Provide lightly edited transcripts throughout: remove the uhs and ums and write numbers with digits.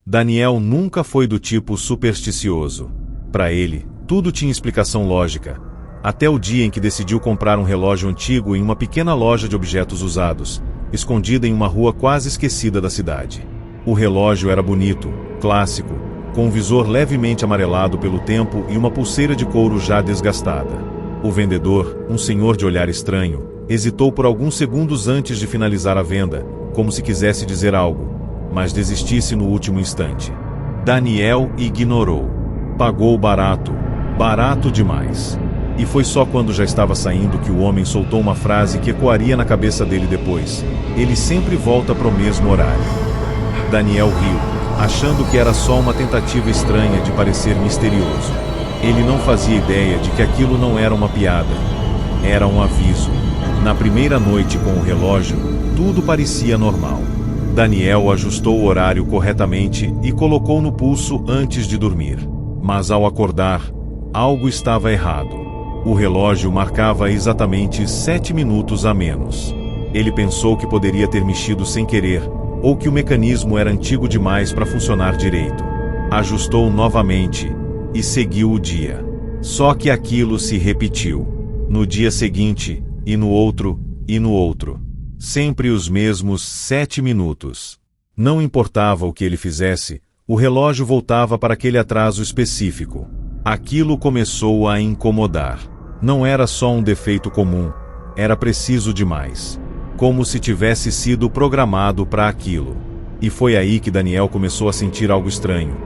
Daniel nunca foi do tipo supersticioso. Para ele, tudo tinha explicação lógica, até o dia em que decidiu comprar um relógio antigo em uma pequena loja de objetos usados, escondida em uma rua quase esquecida da cidade. O relógio era bonito, clássico, com um visor levemente amarelado pelo tempo e uma pulseira de couro já desgastada. O vendedor, um senhor de olhar estranho, hesitou por alguns segundos antes de finalizar a venda, como se quisesse dizer algo, mas desistisse no último instante. Daniel ignorou. Pagou barato, barato demais. E foi só quando já estava saindo que o homem soltou uma frase que ecoaria na cabeça dele depois: ele sempre volta para o mesmo horário. Daniel riu, achando que era só uma tentativa estranha de parecer misterioso. Ele não fazia ideia de que aquilo não era uma piada. Era um aviso. Na primeira noite com o relógio, tudo parecia normal. Daniel ajustou o horário corretamente e colocou no pulso antes de dormir. Mas ao acordar, algo estava errado. O relógio marcava exatamente 7 minutos a menos. Ele pensou que poderia ter mexido sem querer, ou que o mecanismo era antigo demais para funcionar direito. Ajustou novamente e seguiu o dia. Só que aquilo se repetiu. No dia seguinte, e no outro, e no outro. Sempre os mesmos 7 minutos. Não importava o que ele fizesse, o relógio voltava para aquele atraso específico. Aquilo começou a incomodar. Não era só um defeito comum, era preciso demais. Como se tivesse sido programado para aquilo. E foi aí que Daniel começou a sentir algo estranho.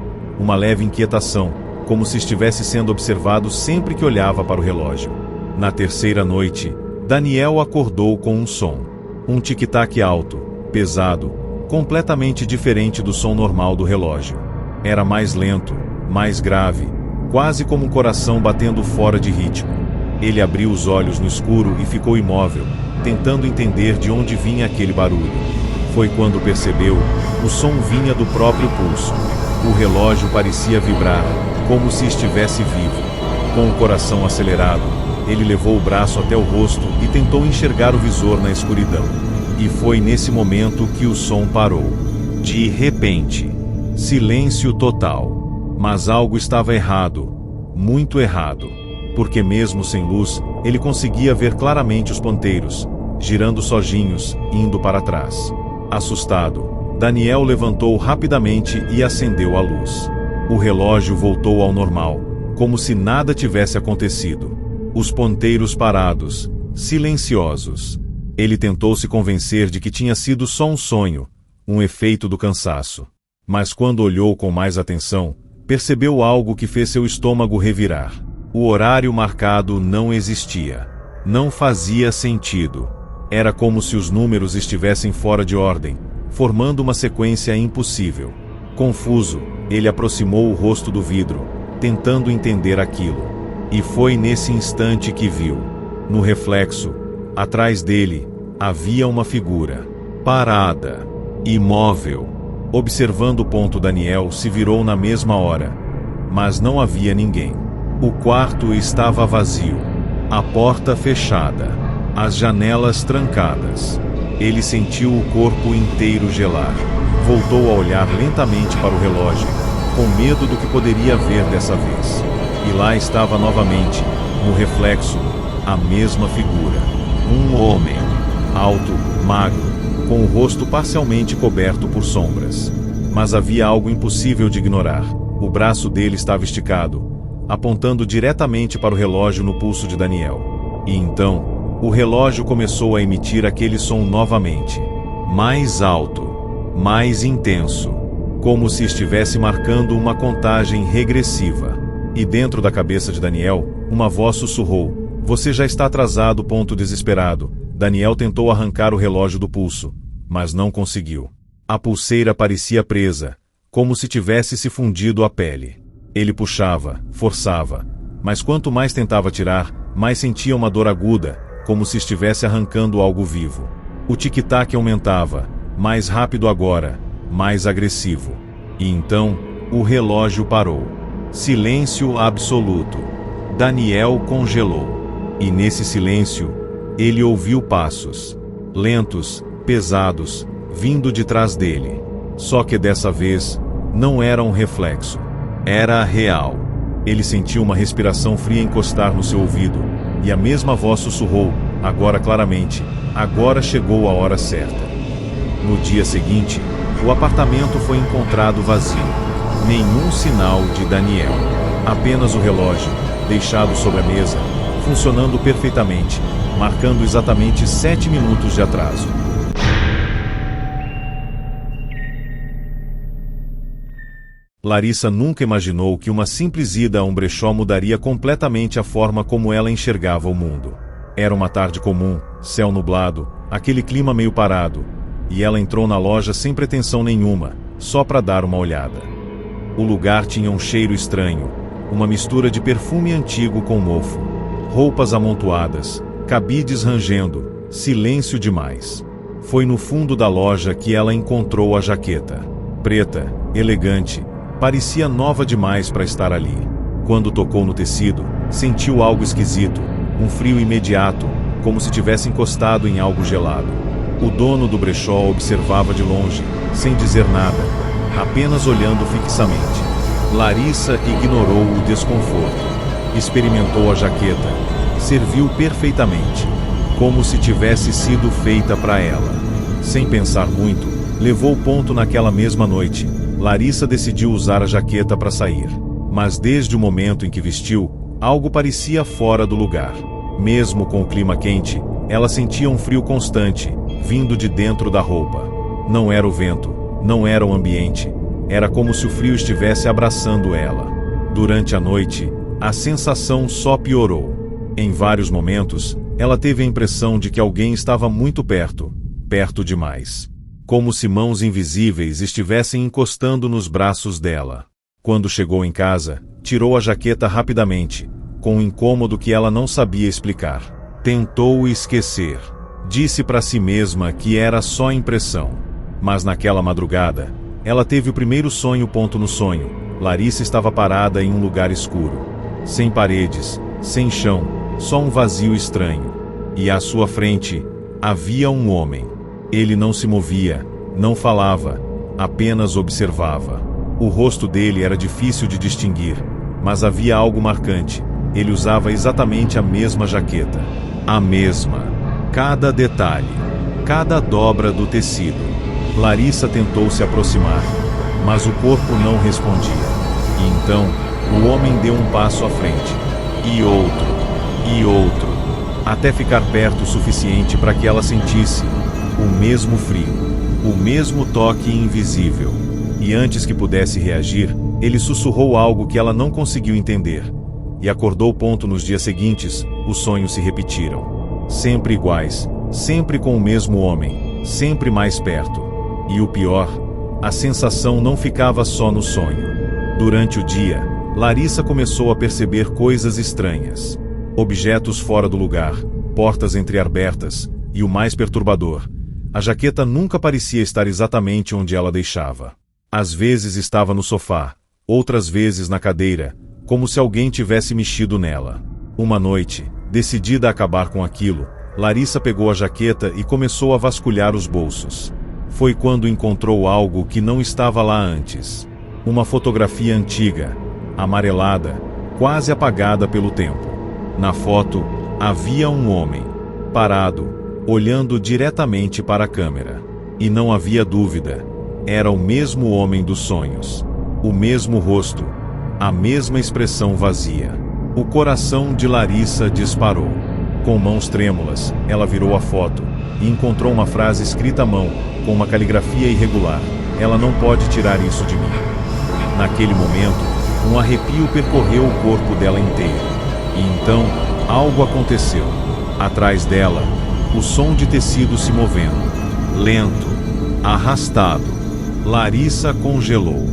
Uma leve inquietação, como se estivesse sendo observado sempre que olhava para o relógio. Na terceira noite, Daniel acordou com um som. Um tic-tac alto, pesado, completamente diferente do som normal do relógio. Era mais lento, mais grave, quase como um coração batendo fora de ritmo. Ele abriu os olhos no escuro e ficou imóvel, tentando entender de onde vinha aquele barulho. Foi quando percebeu, o som vinha do próprio pulso. O relógio parecia vibrar, como se estivesse vivo. Com o coração acelerado, ele levou o braço até o rosto e tentou enxergar o visor na escuridão. E foi nesse momento que o som parou. De repente, silêncio total. Mas algo estava errado, muito errado. Porque mesmo sem luz, ele conseguia ver claramente os ponteiros, girando sozinhos, indo para trás. Assustado, Daniel levantou rapidamente e acendeu a luz. O relógio voltou ao normal, como se nada tivesse acontecido. Os ponteiros parados, silenciosos. Ele tentou se convencer de que tinha sido só um sonho, um efeito do cansaço. Mas quando olhou com mais atenção, percebeu algo que fez seu estômago revirar. O horário marcado não existia. Não fazia sentido. Era como se os números estivessem fora de ordem, formando uma sequência impossível. Confuso, ele aproximou o rosto do vidro, tentando entender aquilo. E foi nesse instante que viu. No reflexo, atrás dele, havia uma figura. Parada. Imóvel. Observando o ponto, Daniel se virou na mesma hora. Mas não havia ninguém. O quarto estava vazio. A porta fechada. As janelas trancadas. Ele sentiu o corpo inteiro gelar. Voltou a olhar lentamente para o relógio, com medo do que poderia ver dessa vez. E lá estava novamente, no reflexo, a mesma figura. Um homem, alto, magro, com o rosto parcialmente coberto por sombras. Mas havia algo impossível de ignorar. O braço dele estava esticado, apontando diretamente para o relógio no pulso de Daniel. E então, o relógio começou a emitir aquele som novamente. Mais alto, mais intenso, como se estivesse marcando uma contagem regressiva. E dentro da cabeça de Daniel, uma voz sussurrou: "Você já está atrasado." Desesperado, Daniel tentou arrancar o relógio do pulso, mas não conseguiu. A pulseira parecia presa, como se tivesse se fundido a pele. Ele puxava, forçava, mas quanto mais tentava tirar, mais sentia uma dor aguda, como se estivesse arrancando algo vivo. O tic-tac aumentava, mais rápido agora, mais agressivo. E então, o relógio parou. Silêncio absoluto. Daniel congelou. E nesse silêncio, ele ouviu passos. Lentos, pesados, vindo de trás dele. Só que dessa vez, não era um reflexo. Era real. Ele sentiu uma respiração fria encostar no seu ouvido, e a mesma voz sussurrou, agora claramente, agora chegou a hora certa. No dia seguinte, o apartamento foi encontrado vazio. Nenhum sinal de Daniel. Apenas o relógio, deixado sobre a mesa, funcionando perfeitamente, marcando exatamente 7 minutos de atraso. Larissa nunca imaginou que uma simples ida a um brechó mudaria completamente a forma como ela enxergava o mundo. Era uma tarde comum, céu nublado, aquele clima meio parado, e ela entrou na loja sem pretensão nenhuma, só para dar uma olhada. O lugar tinha um cheiro estranho, uma mistura de perfume antigo com mofo, roupas amontoadas, cabides rangendo, silêncio demais. Foi no fundo da loja que ela encontrou a jaqueta. Preta, elegante, parecia nova demais para estar ali. Quando tocou no tecido, sentiu algo esquisito, um frio imediato, como se tivesse encostado em algo gelado. O dono do brechó observava de longe, sem dizer nada, apenas olhando fixamente. Larissa ignorou o desconforto. Experimentou a jaqueta. Serviu perfeitamente, como se tivesse sido feita para ela. Sem pensar muito, levou o ponto naquela mesma noite. Larissa decidiu usar a jaqueta para sair. Mas desde o momento em que vestiu, algo parecia fora do lugar. Mesmo com o clima quente, ela sentia um frio constante, vindo de dentro da roupa. Não era o vento, não era o ambiente. Era como se o frio estivesse abraçando ela. Durante a noite, a sensação só piorou. Em vários momentos, ela teve a impressão de que alguém estava muito perto, perto demais. Como se mãos invisíveis estivessem encostando nos braços dela. Quando chegou em casa, tirou a jaqueta rapidamente, com um incômodo que ela não sabia explicar. Tentou esquecer. Disse para si mesma que era só impressão. Mas naquela madrugada, ela teve o primeiro sonho. No sonho, Larissa estava parada em um lugar escuro. Sem paredes, sem chão, só um vazio estranho. E à sua frente, havia um homem. Ele não se movia, não falava, apenas observava. O rosto dele era difícil de distinguir, mas havia algo marcante. Ele usava exatamente a mesma jaqueta. A mesma. Cada detalhe, cada dobra do tecido. Larissa tentou se aproximar, mas o corpo não respondia. E então, o homem deu um passo à frente. E outro, até ficar perto o suficiente para que ela sentisse o mesmo frio, o mesmo toque invisível. E antes que pudesse reagir, ele sussurrou algo que ela não conseguiu entender. E acordou. Nos dias seguintes, os sonhos se repetiram. Sempre iguais, sempre com o mesmo homem, sempre mais perto. E o pior, a sensação não ficava só no sonho. Durante o dia, Larissa começou a perceber coisas estranhas. Objetos fora do lugar, portas entreabertas, e o mais perturbador, a jaqueta nunca parecia estar exatamente onde ela deixava. Às vezes estava no sofá, outras vezes na cadeira, como se alguém tivesse mexido nela. Uma noite, decidida a acabar com aquilo, Larissa pegou a jaqueta e começou a vasculhar os bolsos. Foi quando encontrou algo que não estava lá antes. Uma fotografia antiga, amarelada, quase apagada pelo tempo. Na foto, havia um homem, parado, olhando diretamente para a câmera. E não havia dúvida, era o mesmo homem dos sonhos. O mesmo rosto, a mesma expressão vazia. O coração de Larissa disparou. Com mãos trêmulas, ela virou a foto e encontrou uma frase escrita à mão, com uma caligrafia irregular. Ela não pode tirar isso de mim. Naquele momento, um arrepio percorreu o corpo dela inteiro. E então, algo aconteceu. Atrás dela, o som de tecido se movendo. Lento, arrastado. Larissa congelou.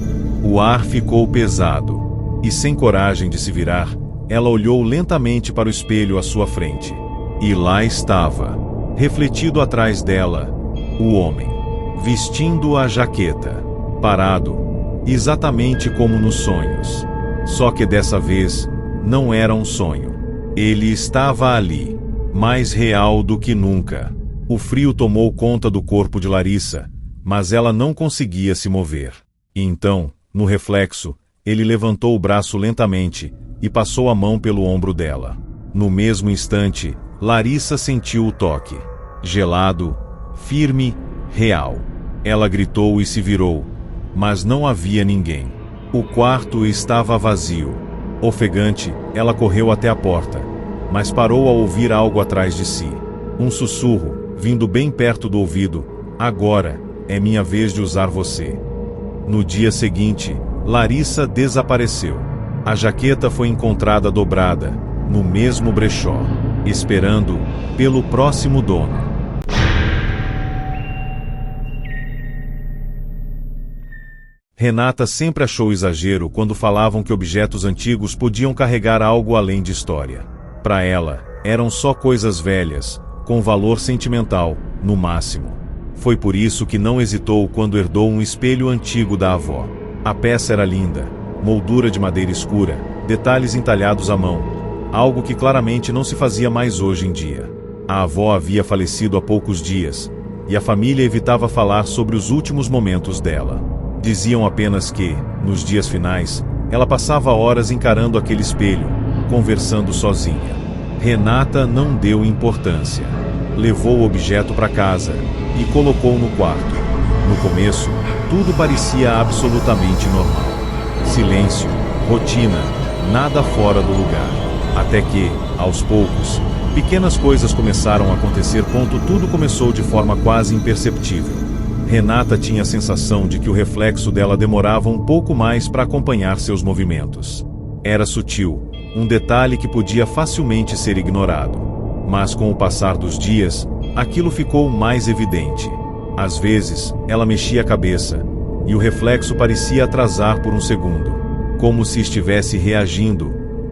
O ar ficou pesado. E sem coragem de se virar, ela olhou lentamente para o espelho à sua frente. E lá estava, refletido atrás dela, o homem, vestindo a jaqueta, parado, exatamente como nos sonhos. Só que dessa vez, não era um sonho. Ele estava ali, mais real do que nunca. O frio tomou conta do corpo de Larissa, mas ela não conseguia se mover. E então, no reflexo, ele levantou o braço lentamente e passou a mão pelo ombro dela. No mesmo instante, Larissa sentiu o toque. Gelado, firme, real. Ela gritou e se virou, mas não havia ninguém. O quarto estava vazio. Ofegante, ela correu até a porta, mas parou ao ouvir algo atrás de si. Um sussurro, vindo bem perto do ouvido: "Agora é minha vez de usar você." No dia seguinte, Larissa desapareceu. A jaqueta foi encontrada dobrada, no mesmo brechó, esperando pelo próximo dono. Renata sempre achou exagero quando falavam que objetos antigos podiam carregar algo além de história. Para ela, eram só coisas velhas, com valor sentimental, no máximo. Foi por isso que não hesitou quando herdou um espelho antigo da avó. A peça era linda, moldura de madeira escura, detalhes entalhados à mão, algo que claramente não se fazia mais hoje em dia. A avó havia falecido há poucos dias, e a família evitava falar sobre os últimos momentos dela. Diziam apenas que, nos dias finais, ela passava horas encarando aquele espelho, conversando sozinha. Renata não deu importância. Levou o objeto para casa e colocou no quarto. No começo, tudo parecia absolutamente normal. Silêncio, rotina, nada fora do lugar. Até que, aos poucos, pequenas coisas começaram a acontecer. Tudo começou de forma quase imperceptível. Renata tinha a sensação de que o reflexo dela demorava um pouco mais para acompanhar seus movimentos. Era sutil, um detalhe que podia facilmente ser ignorado. Mas com o passar dos dias, aquilo ficou mais evidente. Às vezes, ela mexia a cabeça, e o reflexo parecia atrasar por um segundo, como se estivesse reagindo,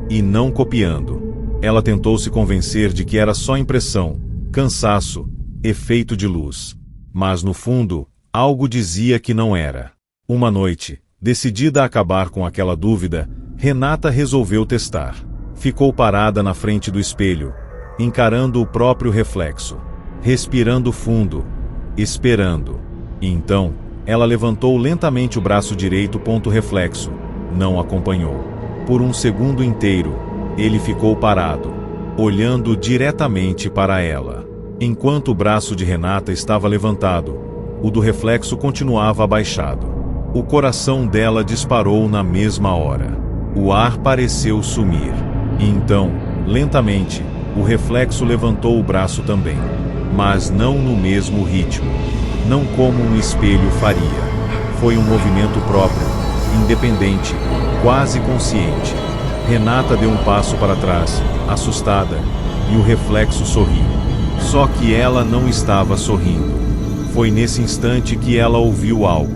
e não copiando. Ela tentou se convencer de que era só impressão, cansaço, efeito de luz. Mas no fundo, algo dizia que não era. Uma noite, decidida a acabar com aquela dúvida, Renata resolveu testar. Ficou parada na frente do espelho, encarando o próprio reflexo, respirando fundo, esperando. E então, ela levantou lentamente o braço direito. Reflexo não acompanhou. Por um segundo inteiro, ele ficou parado, olhando diretamente para ela. Enquanto o braço de Renata estava levantado, o do reflexo continuava abaixado. O coração dela disparou na mesma hora. O ar pareceu sumir. E então, lentamente, o reflexo levantou o braço também. Mas não no mesmo ritmo. Não como um espelho faria. Foi um movimento próprio, independente, quase consciente. Renata deu um passo para trás, assustada, e o reflexo sorriu. Só que ela não estava sorrindo. Foi nesse instante que ela ouviu algo.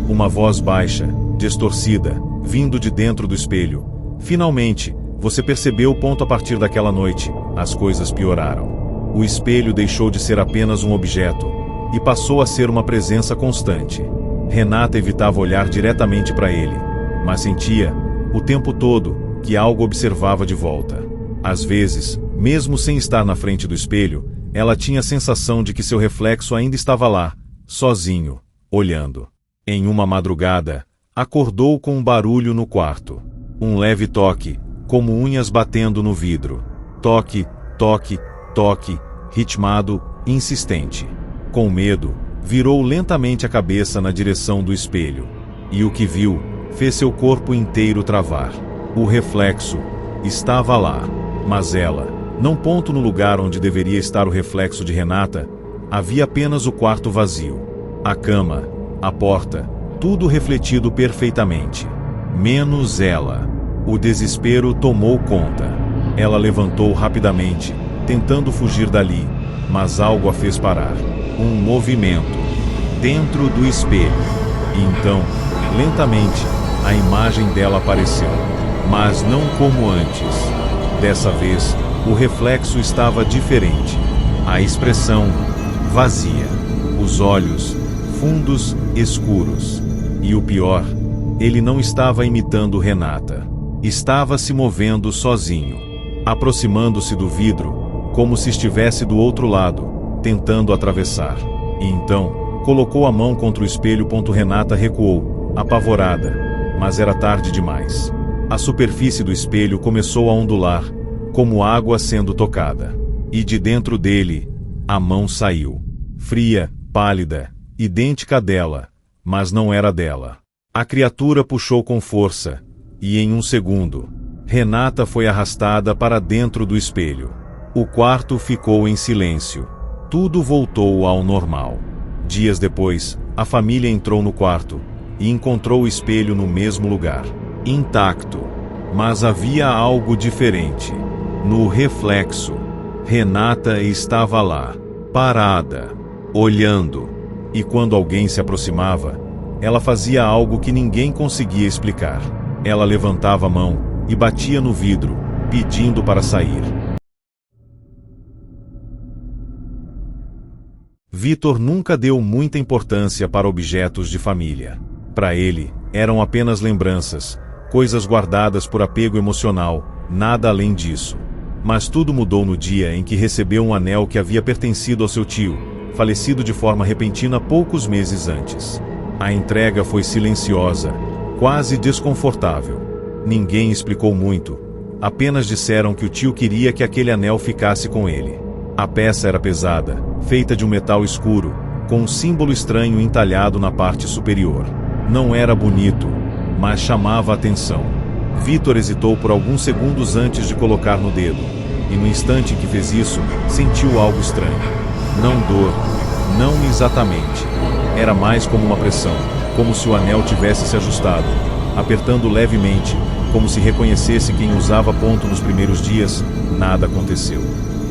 Uma voz baixa, distorcida, vindo de dentro do espelho. Finalmente, você percebeu. A partir daquela noite, as coisas pioraram. O espelho deixou de ser apenas um objeto e passou a ser uma presença constante. Renata evitava olhar diretamente para ele, mas sentia, o tempo todo, que algo observava de volta. Às vezes, mesmo sem estar na frente do espelho, ela tinha a sensação de que seu reflexo ainda estava lá, sozinho, olhando. Em uma madrugada, acordou com um barulho no quarto. Um leve toque, como unhas batendo no vidro. Toque, toque, toque, ritmado, insistente. Com medo, virou lentamente a cabeça na direção do espelho. E o que viu, fez seu corpo inteiro travar. O reflexo estava lá, mas ela, não no lugar onde deveria estar o reflexo de Renata, havia apenas o quarto vazio. A cama, a porta, tudo refletido perfeitamente. Menos ela. O desespero tomou conta. Ela levantou rapidamente, tentando fugir dali, mas algo a fez parar. Um movimento. Dentro do espelho. E então, lentamente, a imagem dela apareceu. Mas não como antes. Dessa vez, o reflexo estava diferente. A expressão, vazia. Os olhos, fundos, escuros. E o pior, ele não estava imitando Renata. Estava se movendo sozinho, aproximando-se do vidro, como se estivesse do outro lado, tentando atravessar. E então, colocou a mão contra o espelho. Renata recuou, apavorada, mas era tarde demais. A superfície do espelho começou a ondular, como água sendo tocada. E de dentro dele, a mão saiu. Fria, pálida, idêntica à dela, mas não era dela. A criatura puxou com força, e em um segundo, Renata foi arrastada para dentro do espelho. O quarto ficou em silêncio. Tudo voltou ao normal. Dias depois, a família entrou no quarto e encontrou o espelho no mesmo lugar, intacto. Mas havia algo diferente. No reflexo, Renata estava lá, parada, olhando. E quando alguém se aproximava, ela fazia algo que ninguém conseguia explicar. Ela levantava a mão e batia no vidro, pedindo para sair. Vitor nunca deu muita importância para objetos de família. Para ele, eram apenas lembranças, coisas guardadas por apego emocional, nada além disso. Mas tudo mudou no dia em que recebeu um anel que havia pertencido ao seu tio, falecido de forma repentina poucos meses antes. A entrega foi silenciosa, quase desconfortável. Ninguém explicou muito, apenas disseram que o tio queria que aquele anel ficasse com ele. A peça era pesada, feita de um metal escuro, com um símbolo estranho entalhado na parte superior. Não era bonito, mas chamava a atenção. Vitor hesitou por alguns segundos antes de colocar no dedo, e no instante em que fez isso, sentiu algo estranho. Não dor, não exatamente. Era mais como uma pressão, como se o anel tivesse se ajustado, apertando levemente, como se reconhecesse quem usava ponto nos primeiros dias. Nada aconteceu.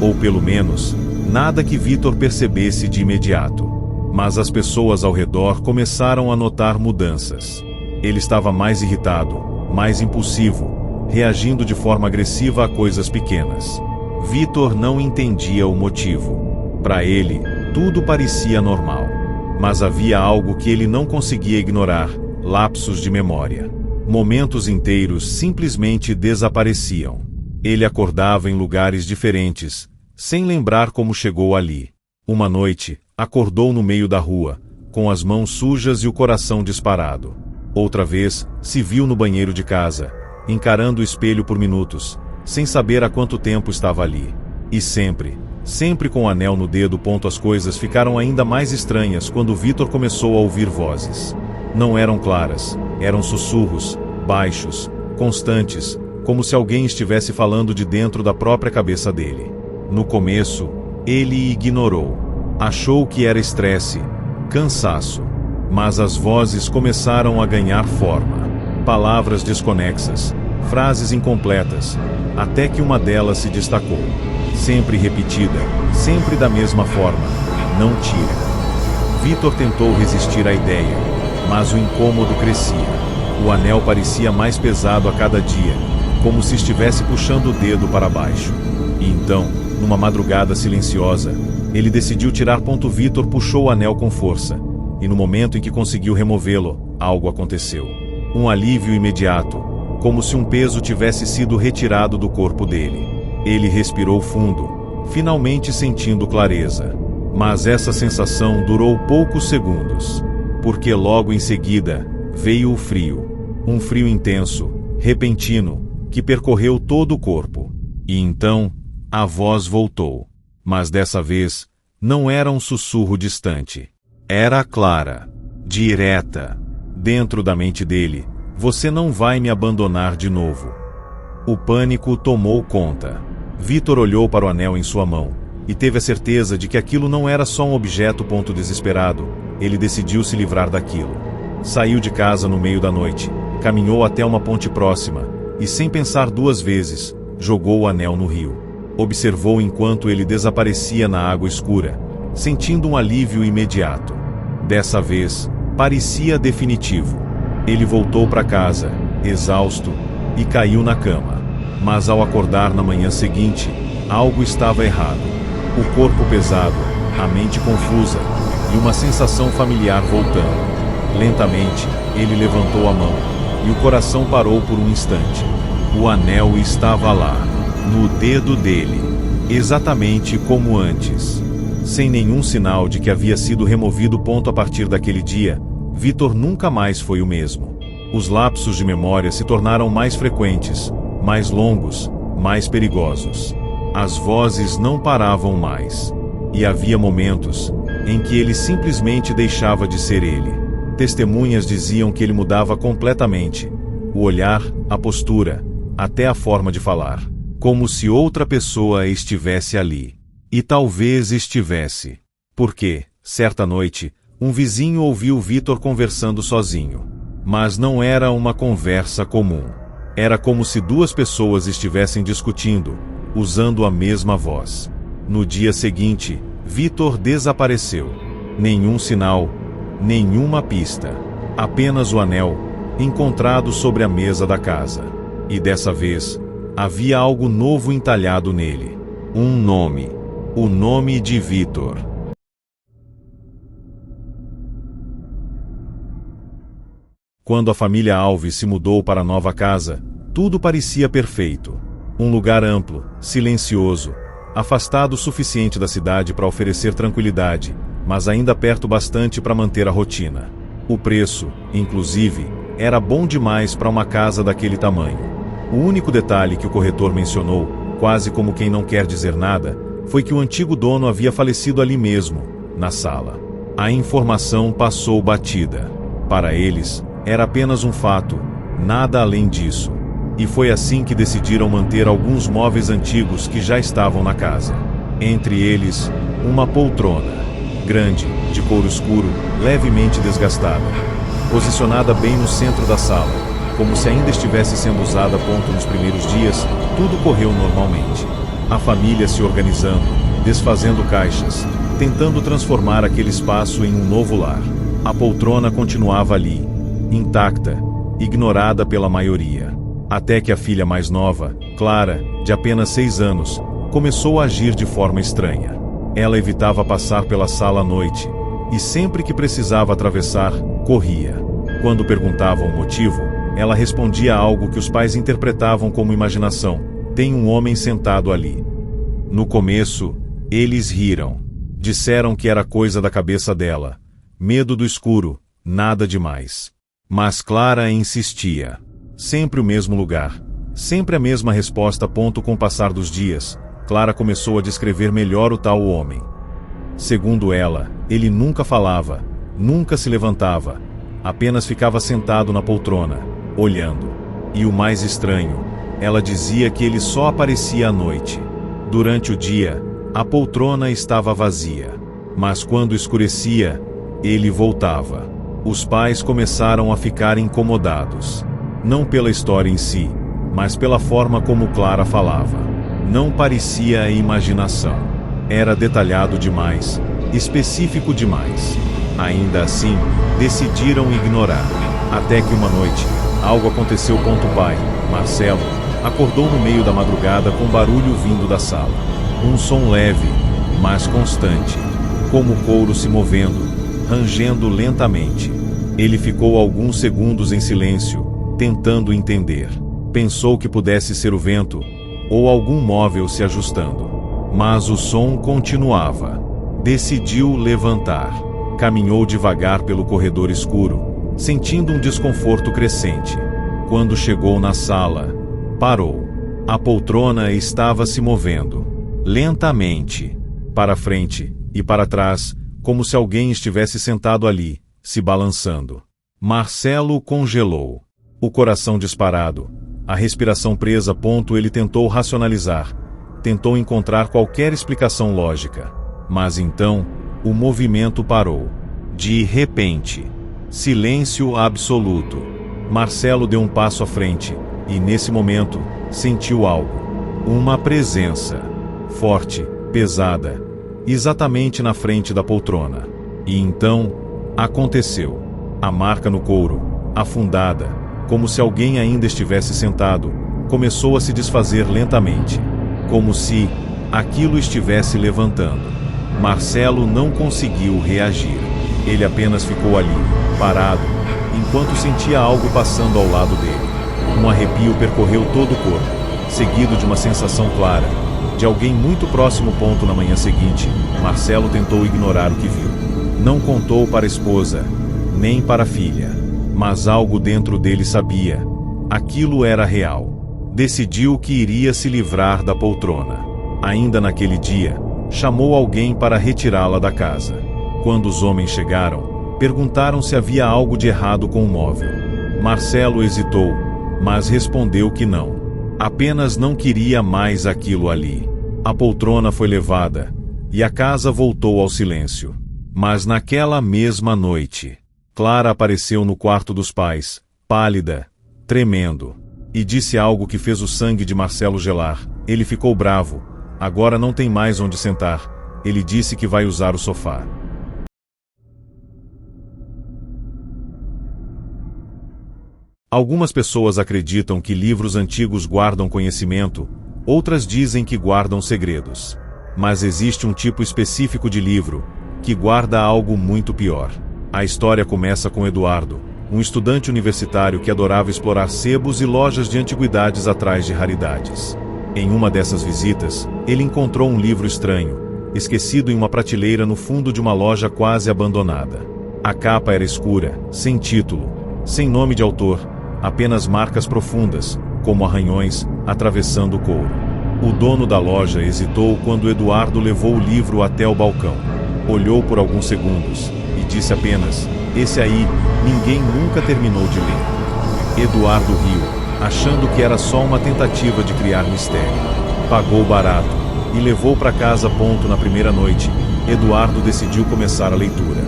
Ou pelo menos, nada que Vitor percebesse de imediato. Mas as pessoas ao redor começaram a notar mudanças. Ele estava mais irritado, mais impulsivo, reagindo de forma agressiva a coisas pequenas. Vitor não entendia o motivo. Para ele, tudo parecia normal. Mas havia algo que ele não conseguia ignorar: lapsos de memória. Momentos inteiros simplesmente desapareciam. Ele acordava em lugares diferentes, sem lembrar como chegou ali. Uma noite, acordou no meio da rua, com as mãos sujas e o coração disparado. Outra vez, se viu no banheiro de casa, encarando o espelho por minutos, sem saber há quanto tempo estava ali. E sempre com o anel no dedo. As coisas ficaram ainda mais estranhas quando Vitor começou a ouvir vozes. Não eram claras, eram sussurros, baixos, constantes, como se alguém estivesse falando de dentro da própria cabeça dele. No começo, ele ignorou. Achou que era estresse, cansaço. Mas as vozes começaram a ganhar forma. Palavras desconexas, frases incompletas, até que uma delas se destacou. Sempre repetida, sempre da mesma forma: não tira. Vitor tentou resistir à ideia, mas o incômodo crescia. O anel parecia mais pesado a cada dia, como se estivesse puxando o dedo para baixo. E então, numa madrugada silenciosa, ele decidiu tirar. Vitor puxou o anel com força, e no momento em que conseguiu removê-lo, algo aconteceu. Um alívio imediato, como se um peso tivesse sido retirado do corpo dele. Ele respirou fundo, finalmente sentindo clareza. Mas essa sensação durou poucos segundos, porque logo em seguida, veio o frio. Um frio intenso, repentino, que percorreu todo o corpo. E então, a voz voltou. Mas dessa vez, não era um sussurro distante. Era clara, direta. Dentro da mente dele: você não vai me abandonar de novo. O pânico tomou conta. Vitor olhou para o anel em sua mão, e teve a certeza de que aquilo não era só um objeto. Desesperado, ele decidiu se livrar daquilo. Saiu de casa no meio da noite, caminhou até uma ponte próxima, e sem pensar duas vezes, jogou o anel no rio. Observou enquanto ele desaparecia na água escura, sentindo um alívio imediato. Dessa vez, parecia definitivo. Ele voltou para casa, exausto, e caiu na cama. Mas ao acordar na manhã seguinte, algo estava errado. O corpo pesado, a mente confusa, e uma sensação familiar voltando. Lentamente, ele levantou a mão, e o coração parou por um instante. O anel estava lá, no dedo dele, exatamente como antes. Sem nenhum sinal de que havia sido removido. A partir daquele dia, Vitor nunca mais foi o mesmo. Os lapsos de memória se tornaram mais frequentes, mais longos, mais perigosos. As vozes não paravam mais. E havia momentos em que ele simplesmente deixava de ser ele. Testemunhas diziam que ele mudava completamente. O olhar, a postura, até a forma de falar. Como se outra pessoa estivesse ali. E talvez estivesse. Porque, certa noite, um vizinho ouviu Vitor conversando sozinho. Mas não era uma conversa comum. Era como se duas pessoas estivessem discutindo, usando a mesma voz. No dia seguinte, Vitor desapareceu. Nenhum sinal, nenhuma pista. Apenas o anel, encontrado sobre a mesa da casa. E dessa vez, havia algo novo entalhado nele. Um nome. O nome de Vitor. Quando a família Alves se mudou para a nova casa, tudo parecia perfeito. Um lugar amplo, silencioso, afastado o suficiente da cidade para oferecer tranquilidade, mas ainda perto bastante para manter a rotina. O preço, inclusive, era bom demais para uma casa daquele tamanho. O único detalhe que o corretor mencionou, quase como quem não quer dizer nada, foi que o antigo dono havia falecido ali mesmo, na sala. A informação passou batida. Para eles, era apenas um fato, nada além disso. E foi assim que decidiram manter alguns móveis antigos que já estavam na casa. Entre eles, uma poltrona, grande, de couro escuro, levemente desgastada, posicionada bem no centro da sala, como se ainda estivesse sendo usada. Nos primeiros dias, tudo correu normalmente. A família se organizando, desfazendo caixas, tentando transformar aquele espaço em um novo lar. A poltrona continuava ali, intacta, ignorada pela maioria. Até que a filha mais nova, Clara, de apenas 6 anos, começou a agir de forma estranha. Ela evitava passar pela sala à noite, e sempre que precisava atravessar, corria. Quando perguntavam o motivo, ela respondia algo que os pais interpretavam como imaginação: tem um homem sentado ali. No começo, eles riram. Disseram que era coisa da cabeça dela. Medo do escuro, nada demais. Mas Clara insistia. Sempre o mesmo lugar. Sempre a mesma resposta. Com o passar dos dias, Clara começou a descrever melhor o tal homem. Segundo ela, ele nunca falava, nunca se levantava. Apenas ficava sentado na poltrona, olhando. E o mais estranho, ela dizia que ele só aparecia à noite. Durante o dia, a poltrona estava vazia. Mas quando escurecia, ele voltava. Os pais começaram a ficar incomodados. Não pela história em si, mas pela forma como Clara falava. Não parecia imaginação. Era detalhado demais, específico demais. Ainda assim, decidiram ignorar. Até que uma noite, algo aconteceu. O pai, Marcelo, acordou no meio da madrugada com barulho vindo da sala. Um som leve, mas constante, como couro se movendo, rangendo lentamente. Ele ficou alguns segundos em silêncio, tentando entender. Pensou que pudesse ser o vento, ou algum móvel se ajustando. Mas o som continuava. Decidiu levantar. Caminhou devagar pelo corredor escuro, sentindo um desconforto crescente. Quando chegou na sala, parou. A poltrona estava se movendo. Lentamente. Para frente e para trás, como se alguém estivesse sentado ali, se balançando. Marcelo congelou. O coração disparado, a respiração presa. Ele tentou racionalizar, tentou encontrar qualquer explicação lógica. Mas então, o movimento parou. De repente, silêncio absoluto. Marcelo deu um passo à frente, e nesse momento, sentiu algo. Uma presença. Forte, pesada, exatamente na frente da poltrona. E então, aconteceu. A marca no couro, afundada, como se alguém ainda estivesse sentado, começou a se desfazer lentamente. Como se aquilo estivesse levantando. Marcelo não conseguiu reagir. Ele apenas ficou ali, parado, enquanto sentia algo passando ao lado dele. Um arrepio percorreu todo o corpo, seguido de uma sensação clara, de alguém muito próximo. Na manhã seguinte, Marcelo tentou ignorar o que viu. Não contou para a esposa, nem para a filha, mas algo dentro dele sabia. Aquilo era real. Decidiu que iria se livrar da poltrona. Ainda naquele dia, chamou alguém para retirá-la da casa. Quando os homens chegaram, perguntaram se havia algo de errado com o móvel. Marcelo hesitou, mas respondeu que não. Apenas não queria mais aquilo ali. A poltrona foi levada, e a casa voltou ao silêncio. Mas naquela mesma noite, Clara apareceu no quarto dos pais, pálida, tremendo, e disse algo que fez o sangue de Marcelo gelar. Ele ficou bravo. Agora não tem mais onde sentar. Ele disse que vai usar o sofá. Algumas pessoas acreditam que livros antigos guardam conhecimento, outras dizem que guardam segredos. Mas existe um tipo específico de livro, que guarda algo muito pior. A história começa com Eduardo, um estudante universitário que adorava explorar sebos e lojas de antiguidades atrás de raridades. Em uma dessas visitas, ele encontrou um livro estranho, esquecido em uma prateleira no fundo de uma loja quase abandonada. A capa era escura, sem título, sem nome de autor, apenas marcas profundas, como arranhões, atravessando o couro. O dono da loja hesitou quando Eduardo levou o livro até o balcão. Olhou por alguns segundos, e disse apenas: "Esse aí, ninguém nunca terminou de ler." Eduardo riu, achando que era só uma tentativa de criar mistério. Pagou barato, e levou para casa. Na primeira noite, Eduardo decidiu começar a leitura.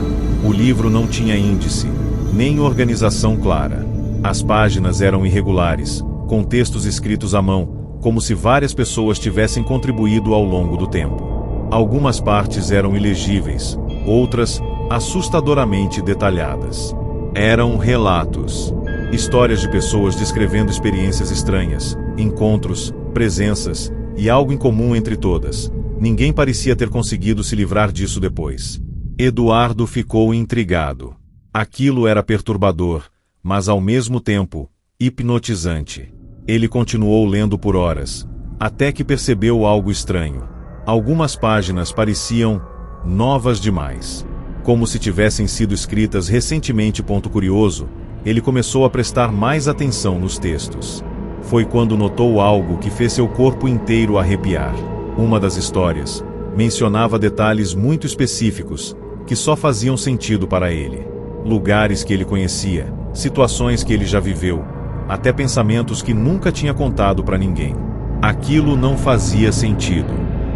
O livro não tinha índice, nem organização clara. As páginas eram irregulares, com textos escritos à mão, como se várias pessoas tivessem contribuído ao longo do tempo. Algumas partes eram ilegíveis, outras, assustadoramente detalhadas. Eram relatos. Histórias de pessoas descrevendo experiências estranhas, encontros, presenças, e algo em comum entre todas. Ninguém parecia ter conseguido se livrar disso depois. Eduardo ficou intrigado. Aquilo era perturbador, mas ao mesmo tempo, hipnotizante. Ele continuou lendo por horas, até que percebeu algo estranho. Algumas páginas pareciam novas demais, como se tivessem sido escritas recentemente. Curioso, ele começou a prestar mais atenção nos textos. Foi quando notou algo que fez seu corpo inteiro arrepiar. Uma das histórias mencionava detalhes muito específicos, que só faziam sentido para ele. Lugares que ele conhecia, situações que ele já viveu, até pensamentos que nunca tinha contado para ninguém. Aquilo não fazia sentido.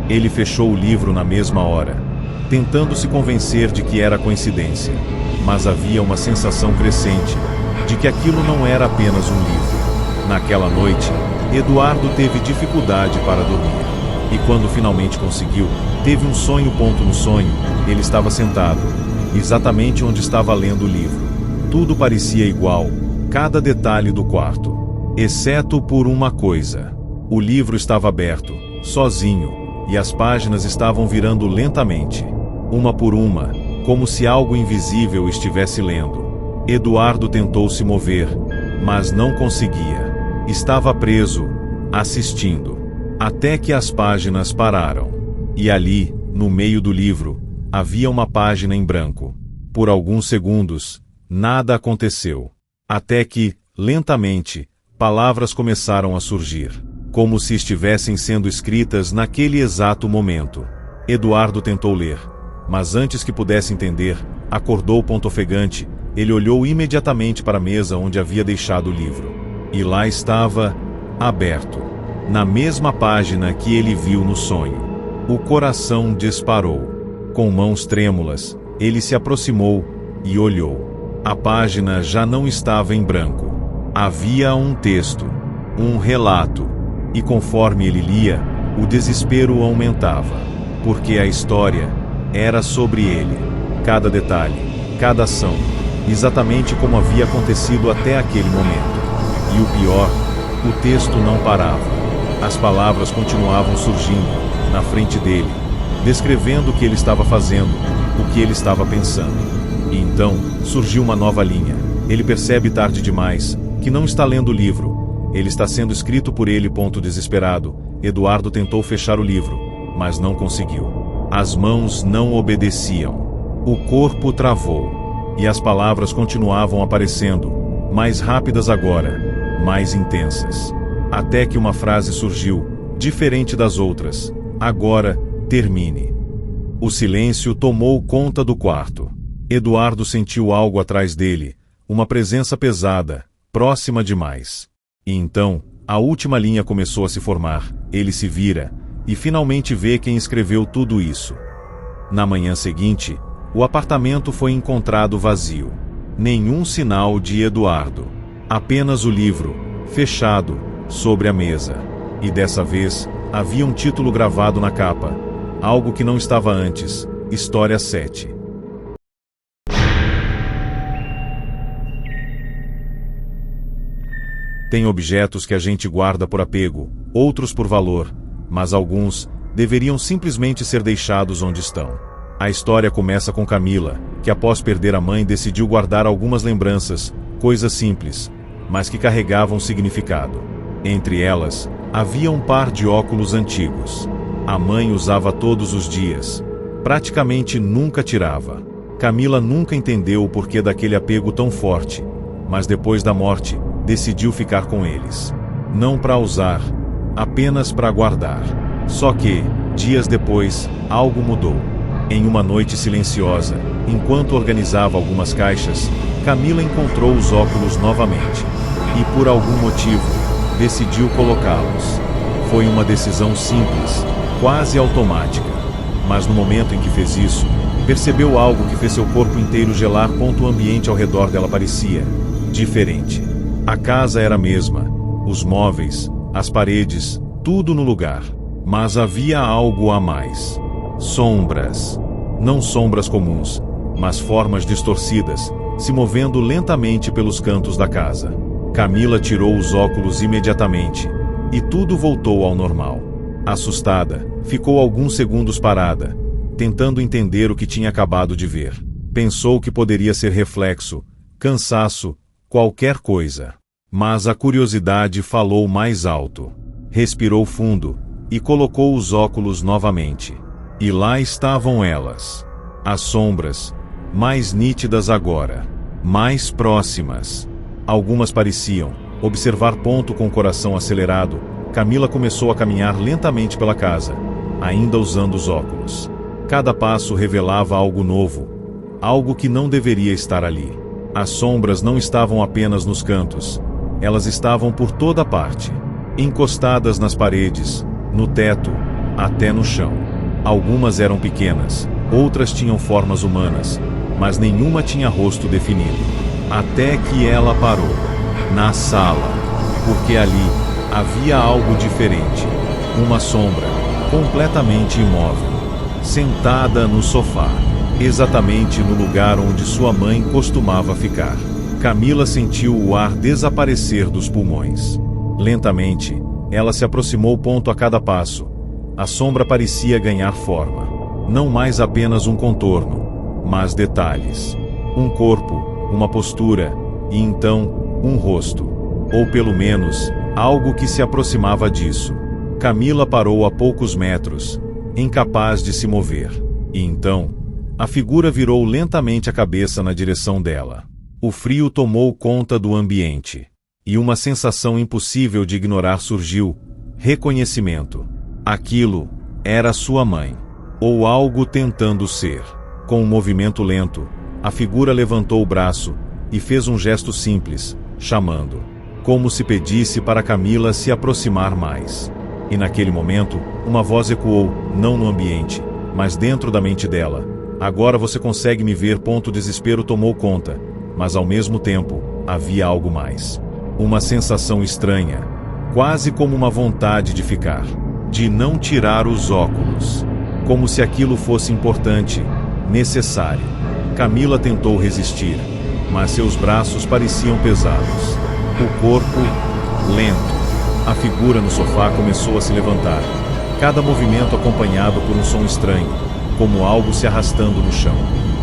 Ele fechou o livro na mesma hora, tentando se convencer de que era coincidência. Mas havia uma sensação crescente de que aquilo não era apenas um livro. Naquela noite, Eduardo teve dificuldade para dormir. E quando finalmente conseguiu, teve um sonho. No sonho, ele estava sentado, exatamente onde estava lendo o livro. Tudo parecia igual, cada detalhe do quarto. Exceto por uma coisa. O livro estava aberto, sozinho, e as páginas estavam virando lentamente, uma por uma, como se algo invisível estivesse lendo. Eduardo tentou se mover, mas não conseguia. Estava preso, assistindo. Até que as páginas pararam. E ali, no meio do livro, havia uma página em branco. Por alguns segundos, nada aconteceu. Até que, lentamente, palavras começaram a surgir, como se estivessem sendo escritas naquele exato momento. Eduardo tentou ler, mas antes que pudesse entender, acordou. Ofegante, ele olhou imediatamente para a mesa onde havia deixado o livro. E lá estava, aberto, na mesma página que ele viu no sonho. O coração disparou. Com mãos trêmulas, ele se aproximou e olhou. A página já não estava em branco. Havia um texto, um relato. E conforme ele lia, o desespero aumentava, porque a história era sobre ele. Cada detalhe, cada ação, exatamente como havia acontecido até aquele momento. E o pior, o texto não parava. As palavras continuavam surgindo, na frente dele, descrevendo o que ele estava fazendo, o que ele estava pensando. E então, surgiu uma nova linha. Ele percebe tarde demais que não está lendo o livro. Ele está sendo escrito por ele. Desesperado, Eduardo tentou fechar o livro, mas não conseguiu. As mãos não obedeciam. O corpo travou. E as palavras continuavam aparecendo, mais rápidas agora, mais intensas. Até que uma frase surgiu, diferente das outras. Agora, termine. O silêncio tomou conta do quarto. Eduardo sentiu algo atrás dele, uma presença pesada, próxima demais. E então, a última linha começou a se formar. Ele se vira, e finalmente vê quem escreveu tudo isso. Na manhã seguinte, o apartamento foi encontrado vazio. Nenhum sinal de Eduardo. Apenas o livro, fechado, sobre a mesa. E dessa vez, havia um título gravado na capa. Algo que não estava antes. História 7. Tem objetos que a gente guarda por apego, outros por valor, mas alguns deveriam simplesmente ser deixados onde estão. A história começa com Camila, que após perder a mãe decidiu guardar algumas lembranças, coisas simples, mas que carregavam significado. Entre elas, havia um par de óculos antigos. A mãe usava todos os dias. Praticamente nunca tirava. Camila nunca entendeu o porquê daquele apego tão forte, mas depois da morte, decidiu ficar com eles. Não para usar, apenas para guardar. Só que, dias depois, algo mudou. Em uma noite silenciosa, enquanto organizava algumas caixas, Camila encontrou os óculos novamente. E por algum motivo, decidiu colocá-los. Foi uma decisão simples, quase automática. Mas no momento em que fez isso, percebeu algo que fez seu corpo inteiro gelar. O ambiente ao redor dela parecia diferente. A casa era a mesma, os móveis, as paredes, tudo no lugar. Mas havia algo a mais. Sombras. Não sombras comuns, mas formas distorcidas, se movendo lentamente pelos cantos da casa. Camila tirou os óculos imediatamente, e tudo voltou ao normal. Assustada, ficou alguns segundos parada, tentando entender o que tinha acabado de ver. Pensou que poderia ser reflexo, cansaço, qualquer coisa. Mas a curiosidade falou mais alto. Respirou fundo e colocou os óculos novamente. E lá estavam elas. As sombras, mais nítidas agora, mais próximas. Algumas pareciam observar. Com o coração acelerado, Camila começou a caminhar lentamente pela casa, ainda usando os óculos. Cada passo revelava algo novo, algo que não deveria estar ali. As sombras não estavam apenas nos cantos, elas estavam por toda parte, encostadas nas paredes, no teto, até no chão. Algumas eram pequenas, outras tinham formas humanas, mas nenhuma tinha rosto definido. Até que ela parou, na sala, porque ali havia algo diferente. Uma sombra, completamente imóvel, sentada no sofá, exatamente no lugar onde sua mãe costumava ficar. Camila sentiu o ar desaparecer dos pulmões. Lentamente, ela se aproximou. A cada passo, a sombra parecia ganhar forma. Não mais apenas um contorno, mas detalhes. Um corpo, uma postura, e então, um rosto. Ou pelo menos, algo que se aproximava disso. Camila parou a poucos metros, incapaz de se mover. E então, a figura virou lentamente a cabeça na direção dela. O frio tomou conta do ambiente. E uma sensação impossível de ignorar surgiu. Reconhecimento. Aquilo era sua mãe. Ou algo tentando ser. Com um movimento lento, a figura levantou o braço e fez um gesto simples, chamando. Como se pedisse para Camila se aproximar mais. E naquele momento, uma voz ecoou, não no ambiente, mas dentro da mente dela. Agora você consegue me ver. Desespero tomou conta, mas ao mesmo tempo, havia algo mais. Uma sensação estranha, quase como uma vontade de ficar, de não tirar os óculos. Como se aquilo fosse importante, necessário. Camila tentou resistir, mas seus braços pareciam pesados. O corpo, lento. A figura no sofá começou a se levantar, cada movimento acompanhado por um som estranho, como algo se arrastando no chão.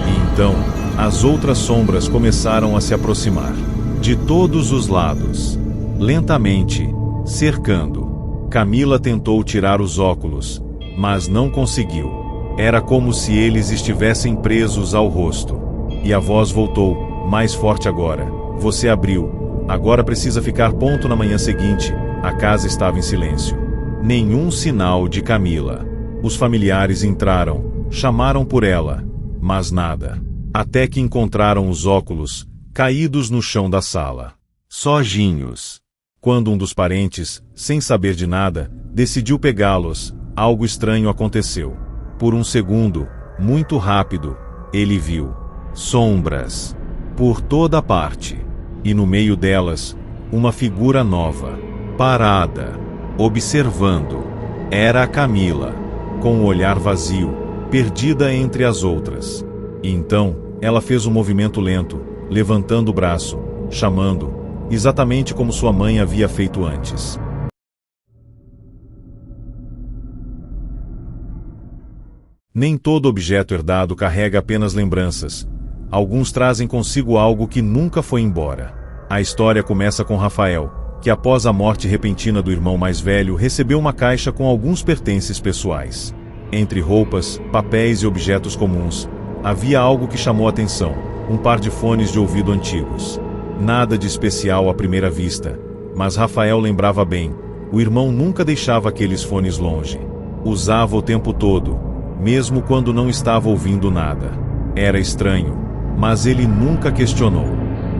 E então, as outras sombras começaram a se aproximar, de todos os lados, lentamente, cercando. Camila tentou tirar os óculos, mas não conseguiu. Era como se eles estivessem presos ao rosto. E a voz voltou, mais forte agora. Você abriu. Agora precisa ficar ponto na manhã seguinte. A casa estava em silêncio. Nenhum sinal de Camila. Os familiares entraram, chamaram por ela, mas nada. Até que encontraram os óculos, caídos no chão da sala. Sozinhos. Quando um dos parentes, sem saber de nada, decidiu pegá-los, algo estranho aconteceu. Por um segundo, muito rápido, ele viu sombras por toda parte. E no meio delas, uma figura nova, parada, observando. Era a Camila, com o olhar vazio, perdida entre as outras. E então, ela fez um movimento lento, levantando o braço, chamando, exatamente como sua mãe havia feito antes. Nem todo objeto herdado carrega apenas lembranças. Alguns trazem consigo algo que nunca foi embora. A história começa com Rafael, que após a morte repentina do irmão mais velho, recebeu uma caixa com alguns pertences pessoais. Entre roupas, papéis e objetos comuns, havia algo que chamou a atenção, um par de fones de ouvido antigos. Nada de especial à primeira vista, mas Rafael lembrava bem, o irmão nunca deixava aqueles fones longe. Usava o tempo todo, mesmo quando não estava ouvindo nada. Era estranho, mas ele nunca questionou.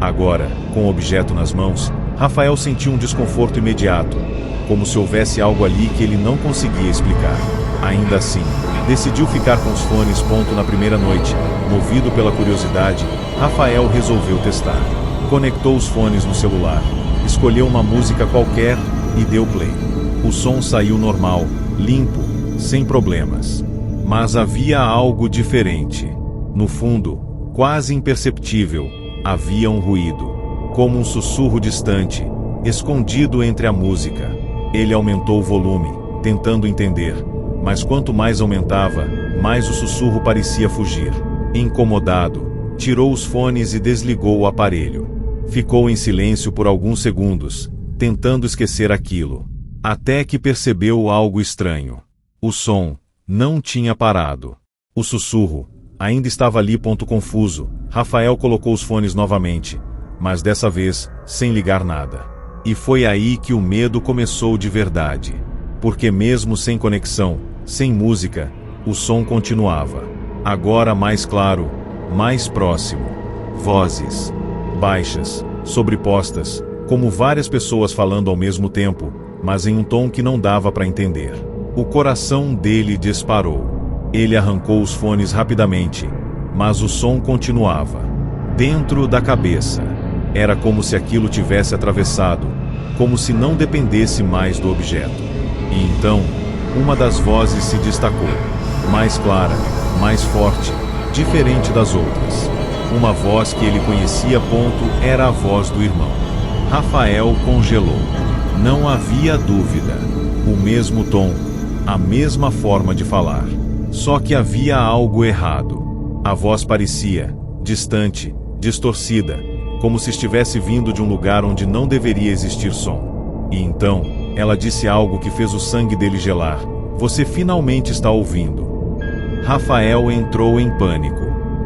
Agora, com o objeto nas mãos, Rafael sentiu um desconforto imediato, como se houvesse algo ali que ele não conseguia explicar. Ainda assim, decidiu ficar com os fones ponto na primeira noite. Movido pela curiosidade, Rafael resolveu testar. Conectou os fones no celular, escolheu uma música qualquer e deu play. O som saiu normal, limpo, sem problemas. Mas havia algo diferente. No fundo, quase imperceptível, havia um ruído, como um sussurro distante, escondido entre a música. Ele aumentou o volume, tentando entender, mas quanto mais aumentava, mais o sussurro parecia fugir. Incomodado, tirou os fones e desligou o aparelho. Ficou em silêncio por alguns segundos, tentando esquecer aquilo, até que percebeu algo estranho. O som não tinha parado. O sussurro ainda estava ali. Confuso, Rafael colocou os fones novamente, mas dessa vez, sem ligar nada. E foi aí que o medo começou de verdade. Porque mesmo sem conexão, sem música, o som continuava. Agora mais claro, mais próximo. Vozes baixas, sobrepostas, como várias pessoas falando ao mesmo tempo, mas em um tom que não dava para entender. O coração dele disparou. Ele arrancou os fones rapidamente, mas o som continuava. Dentro da cabeça. Era como se aquilo tivesse atravessado, como se não dependesse mais do objeto. E então, uma das vozes se destacou. Mais clara, mais forte, diferente das outras. Uma voz que ele conhecia. Era a voz do irmão. Rafael congelou. Não havia dúvida. O mesmo tom, a mesma forma de falar. Só que havia algo errado. A voz parecia distante, distorcida, como se estivesse vindo de um lugar onde não deveria existir som. E então, ela disse algo que fez o sangue dele gelar. Você finalmente está ouvindo. Rafael entrou em pânico.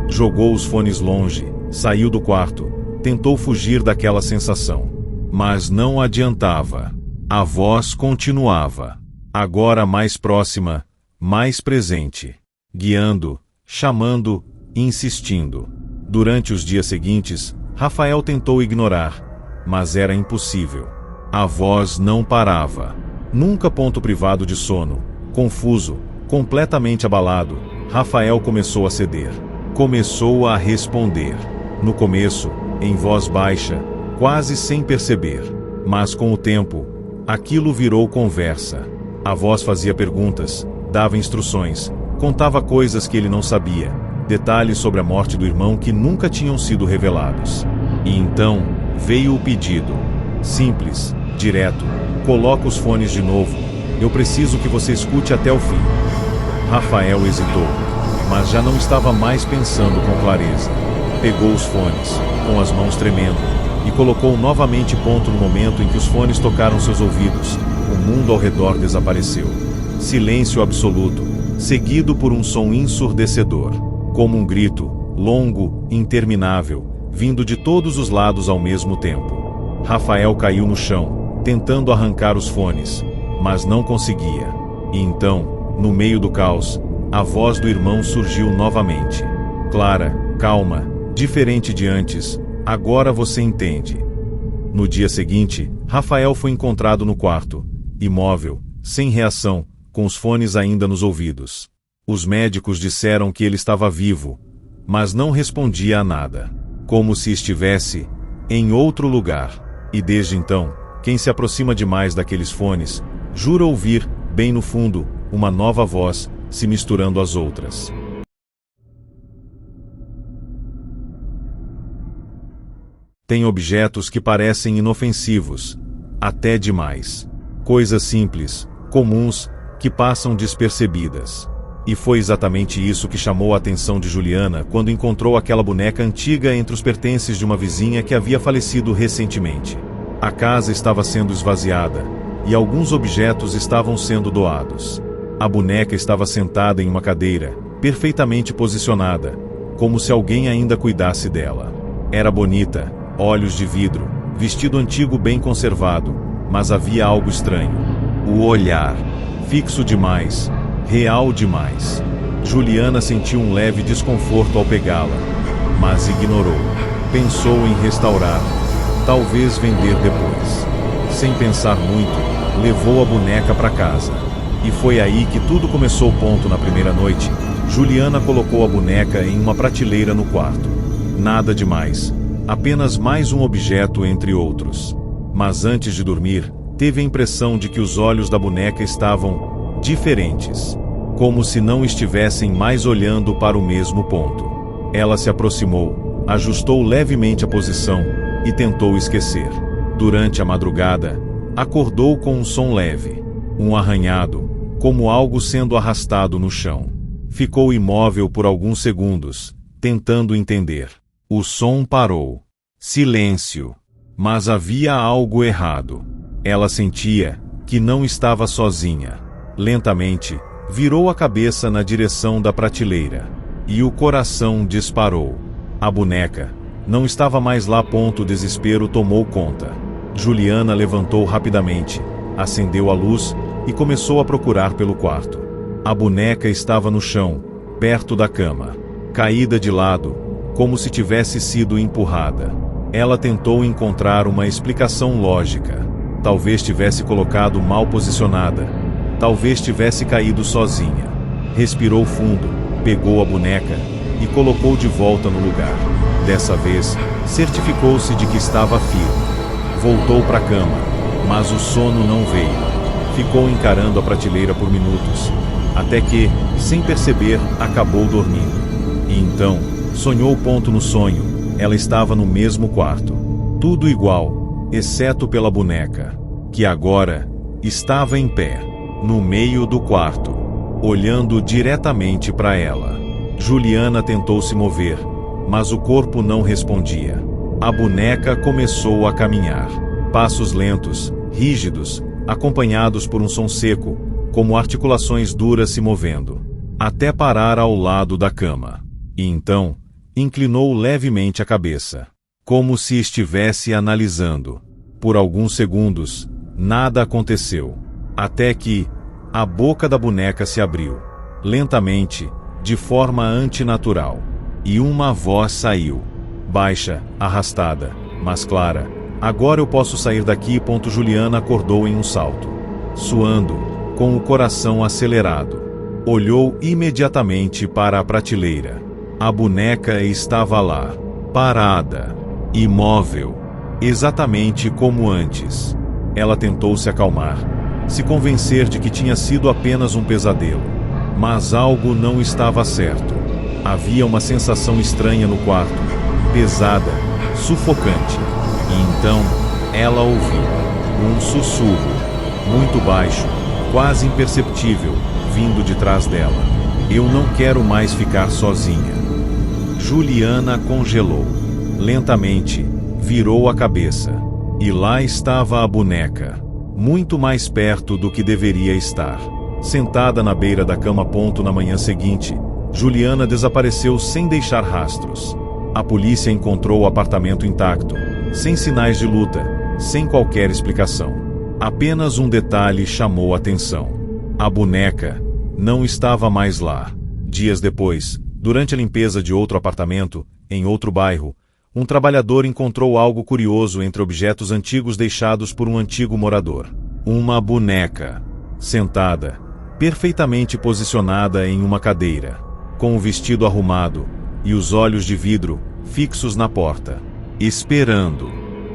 Jogou os fones longe, saiu do quarto, tentou fugir daquela sensação. Mas não adiantava. A voz continuava. Agora mais próxima, mais presente. Guiando, chamando, insistindo. Durante os dias seguintes, Rafael tentou ignorar, mas era impossível. A voz não parava. Nunca. Privado de sono, confuso, completamente abalado, Rafael começou a ceder. Começou a responder. No começo, em voz baixa, quase sem perceber. Mas com o tempo, aquilo virou conversa. A voz fazia perguntas, dava instruções, contava coisas que ele não sabia, detalhes sobre a morte do irmão que nunca tinham sido revelados. E então, veio o pedido. Simples, direto. Coloca os fones de novo. Eu preciso que você escute até o fim. Rafael hesitou, mas já não estava mais pensando com clareza. Pegou os fones, com as mãos tremendo, e colocou novamente ponto no momento em que os fones tocaram seus ouvidos. O mundo ao redor desapareceu. Silêncio absoluto, seguido por um som ensurdecedor, como um grito, longo, interminável, vindo de todos os lados ao mesmo tempo. Rafael caiu no chão, tentando arrancar os fones, mas não conseguia. E então, no meio do caos, a voz do irmão surgiu novamente. Clara, calma, diferente de antes, agora você entende. No dia seguinte, Rafael foi encontrado no quarto, imóvel, sem reação, com os fones ainda nos ouvidos. Os médicos disseram que ele estava vivo, mas não respondia a nada, como se estivesse em outro lugar. E desde então, quem se aproxima demais daqueles fones, jura ouvir, bem no fundo, uma nova voz, se misturando às outras. Tem objetos que parecem inofensivos, até demais. Coisas simples, comuns, que passam despercebidas. E foi exatamente isso que chamou a atenção de Juliana quando encontrou aquela boneca antiga entre os pertences de uma vizinha que havia falecido recentemente. A casa estava sendo esvaziada, e alguns objetos estavam sendo doados. A boneca estava sentada em uma cadeira, perfeitamente posicionada, como se alguém ainda cuidasse dela. Era bonita, olhos de vidro, vestido antigo bem conservado, mas havia algo estranho. O olhar, fixo demais, real demais. Juliana sentiu um leve desconforto ao pegá-la, mas ignorou. Pensou em restaurar, talvez vender depois. Sem pensar muito, levou a boneca para casa. E foi aí que tudo começou. Na primeira noite, Juliana colocou a boneca em uma prateleira no quarto. Nada demais, apenas mais um objeto entre outros. Mas antes de dormir, teve a impressão de que os olhos da boneca estavam diferentes, como se não estivessem mais olhando para o mesmo ponto. Ela se aproximou, ajustou levemente a posição e tentou esquecer. Durante a madrugada, acordou com um som leve, um arranhado, como algo sendo arrastado no chão. Ficou imóvel por alguns segundos, tentando entender. O som parou. Silêncio. Mas havia algo errado. Ela sentia que não estava sozinha. Lentamente, virou a cabeça na direção da prateleira. E o coração disparou. A boneca não estava mais lá. O desespero tomou conta. Juliana levantou rapidamente, acendeu a luz e começou a procurar pelo quarto. A boneca estava no chão, perto da cama, caída de lado, como se tivesse sido empurrada. Ela tentou encontrar uma explicação lógica. Talvez tivesse colocado mal posicionada. Talvez tivesse caído sozinha. Respirou fundo, pegou a boneca e colocou de volta no lugar. Dessa vez, certificou-se de que estava firme. Voltou para a cama, mas o sono não veio. Ficou encarando a prateleira por minutos, até que, sem perceber, acabou dormindo. E então, sonhou. No sonho, ela estava no mesmo quarto. Tudo igual, exceto pela boneca, que agora estava em pé, no meio do quarto, olhando diretamente para ela. Juliana tentou se mover, mas o corpo não respondia. A boneca começou a caminhar. Passos lentos, rígidos, acompanhados por um som seco, como articulações duras se movendo, até parar ao lado da cama. E então, inclinou levemente a cabeça, como se estivesse analisando. Por alguns segundos, nada aconteceu, até que a boca da boneca se abriu, lentamente, de forma antinatural, e uma voz saiu, baixa, arrastada, mas clara. Agora eu posso sair daqui. Juliana acordou em um salto, suando, com o coração acelerado. Olhou imediatamente para a prateleira. A boneca estava lá, parada, imóvel, exatamente como antes. Ela tentou se acalmar, se convencer de que tinha sido apenas um pesadelo. Mas algo não estava certo. Havia uma sensação estranha no quarto, pesada, sufocante. E então, ela ouviu um sussurro, muito baixo, quase imperceptível, vindo de trás dela. Eu não quero mais ficar sozinha. Juliana congelou. Lentamente, Virou a cabeça. E lá estava a boneca. Muito mais perto do que deveria estar. Sentada na beira da cama. Na manhã seguinte, Juliana desapareceu sem deixar rastros. A polícia encontrou o apartamento intacto, sem sinais de luta, sem qualquer explicação. Apenas um detalhe chamou a atenção. A boneca não estava mais lá. Dias depois, durante a limpeza de outro apartamento, em outro bairro, um trabalhador encontrou algo curioso entre objetos antigos deixados por um antigo morador. Uma boneca, sentada, perfeitamente posicionada em uma cadeira, com o vestido arrumado e os olhos de vidro fixos na porta, esperando,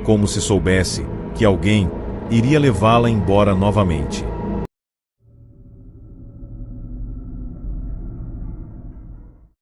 como se soubesse que alguém iria levá-la embora novamente.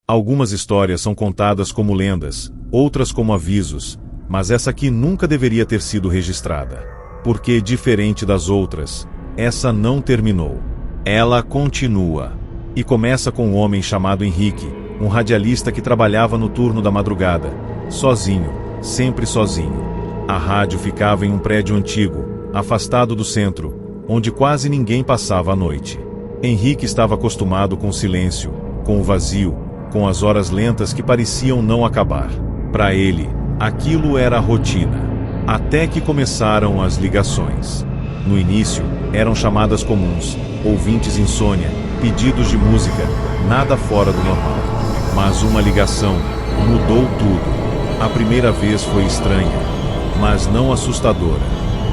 Algumas histórias são contadas como lendas, outras como avisos, mas essa aqui nunca deveria ter sido registrada. Porque, diferente das outras, essa não terminou. Ela continua. E começa com um homem chamado Henrique, um radialista que trabalhava no turno da madrugada, sozinho, sempre sozinho. A rádio ficava em um prédio antigo, afastado do centro, onde quase ninguém passava a noite. Henrique estava acostumado com o silêncio, com o vazio, com as horas lentas que pareciam não acabar. Para ele, aquilo era rotina. Até que começaram as ligações. No início, eram chamadas comuns, ouvintes insônia, pedidos de música, nada fora do normal. Mas uma ligação mudou tudo. A primeira vez foi estranha, mas não assustadora.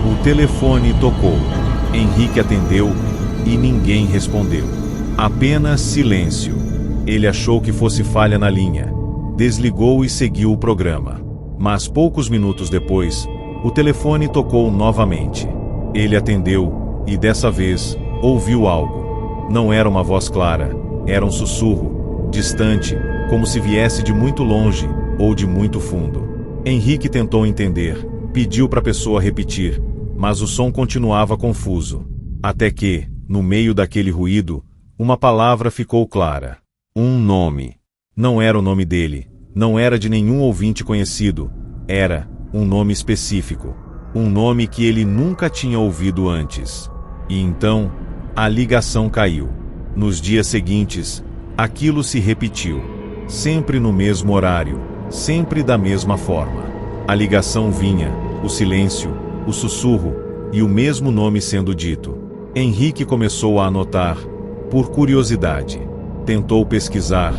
O telefone tocou. Henrique atendeu e ninguém respondeu. Apenas silêncio. Ele achou que fosse falha na linha. Desligou e seguiu o programa. Mas poucos minutos depois, o telefone tocou novamente. Ele atendeu e, dessa vez, ouviu algo. Não era uma voz clara, era um sussurro, distante, como se viesse de muito longe ou de muito fundo. Henrique tentou entender, pediu para a pessoa repetir, mas o som continuava confuso. Até que, no meio daquele ruído, uma palavra ficou clara. Um nome. Não era o nome dele, não era de nenhum ouvinte conhecido, era um nome específico. Um nome que ele nunca tinha ouvido antes. E então, a ligação caiu. Nos dias seguintes, aquilo se repetiu. Sempre no mesmo horário, sempre da mesma forma. A ligação vinha, o silêncio, o sussurro e o mesmo nome sendo dito. Henrique começou a anotar, por curiosidade. Tentou pesquisar,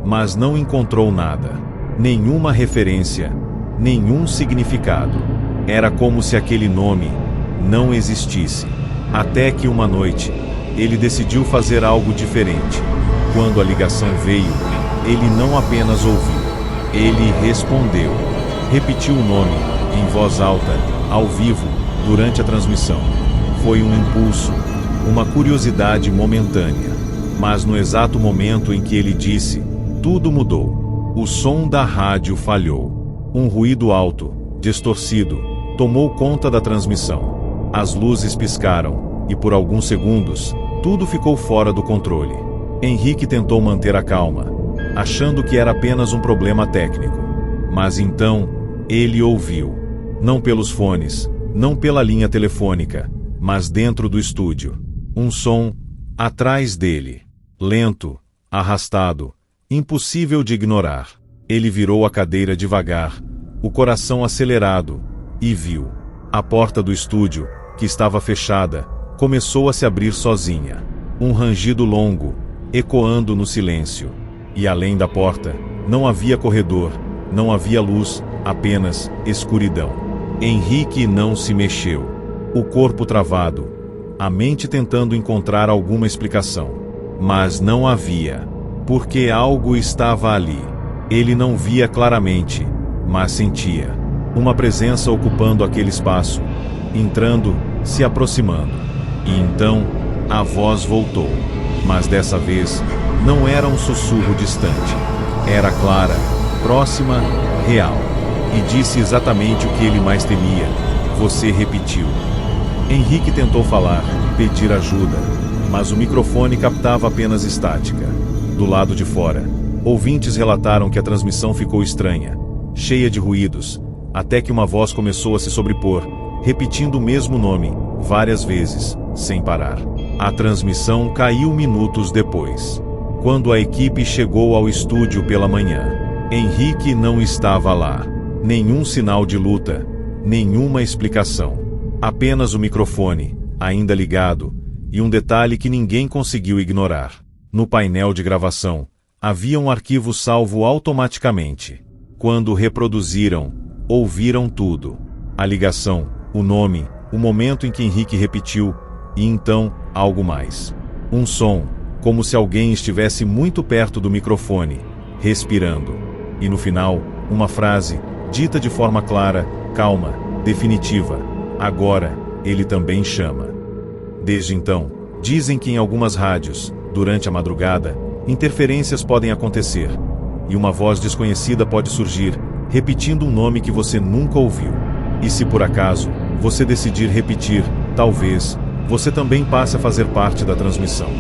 mas não encontrou nada. Nenhuma referência, nenhum significado. Era como se aquele nome não existisse. Até que uma noite, ele decidiu fazer algo diferente. Quando a ligação veio, ele não apenas ouviu, ele respondeu. Repetiu o nome, em voz alta, ao vivo, durante a transmissão. Foi um impulso, uma curiosidade momentânea. Mas no exato momento em que ele disse, tudo mudou. O som da rádio falhou. Um ruído alto, distorcido, tomou conta da transmissão. As luzes piscaram, e por alguns segundos, tudo ficou fora do controle. Henrique tentou manter a calma, achando que era apenas um problema técnico. Mas então, ele ouviu. Não pelos fones, não pela linha telefônica, mas dentro do estúdio. Um som atrás dele. Lento, arrastado, impossível de ignorar. Ele virou a cadeira devagar, o coração acelerado, e viu. A porta do estúdio, que estava fechada, começou a se abrir sozinha. Um rangido longo, ecoando no silêncio. E além da porta, não havia corredor, não havia luz, apenas escuridão. Henrique não se mexeu. O corpo travado, a mente tentando encontrar alguma explicação. Mas não havia, porque algo estava ali. Ele não via claramente, mas sentia. Uma presença ocupando aquele espaço, entrando, se aproximando. E então, a voz voltou. Mas dessa vez, não era um sussurro distante. Era clara, próxima, real. E disse exatamente o que ele mais temia. Você repetiu. Henrique tentou falar, pedir ajuda, mas o microfone captava apenas estática. Do lado de fora, ouvintes relataram que a transmissão ficou estranha, cheia de ruídos, até que uma voz começou a se sobrepor, repetindo o mesmo nome, várias vezes, sem parar. A transmissão caiu minutos depois. Quando a equipe chegou ao estúdio pela manhã, Henrique não estava lá. Nenhum sinal de luta, nenhuma explicação. Apenas o microfone, ainda ligado, e um detalhe que ninguém conseguiu ignorar. No painel de gravação, havia um arquivo salvo automaticamente. Quando reproduziram, ouviram tudo. A ligação, o nome, o momento em que Henrique repetiu, e então, algo mais. Um som, como se alguém estivesse muito perto do microfone, respirando. E no final, uma frase, dita de forma clara, calma, definitiva. Agora, ele também chama. Desde então, dizem que em algumas rádios, durante a madrugada, interferências podem acontecer, e uma voz desconhecida pode surgir, repetindo um nome que você nunca ouviu. E se por acaso, você decidir repetir, talvez, você também passe a fazer parte da transmissão.